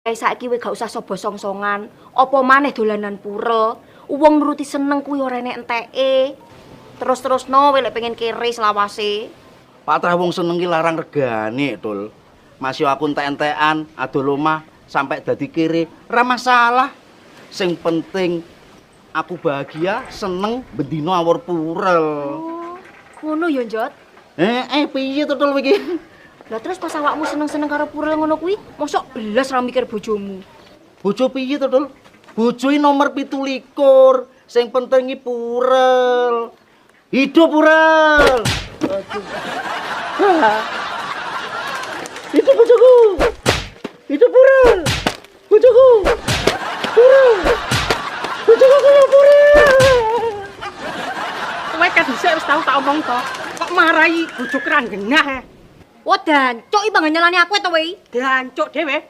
Saiki kowe gak usah sobo song-songan. Apa maneh dolanan pura. Wong nuruti seneng kuwi ora enek enteke. Terus-terusno kowe lek pengen kere selawase. Patrah wong seneng ki larang regane, Tul. Masih aku entek-entekan adol omah sampai dadi kere, ora masalah. Sing penting aku bahagia, seneng, bendino awur purel. Oh, ngono ya, Njot? Piye to Tul iki? Lah terus pas awakmu seneng-seneng karo purel ngono kuwi, mosok belas ra mikir bojomu. Bojo piye to Tul? Bojo nomor 17. Sing penting iki purel. Hidup purel. Aduh. Hidup bojoku. Hidup purel. Bojoku. Purel. Bojoku kaya purel. Kowe kan dhisik wis tau tak omong to. Kok marahi bojo kerang genah. Wah, dancuk iki bang nyelani aku to kowe. Dancuk dhewe.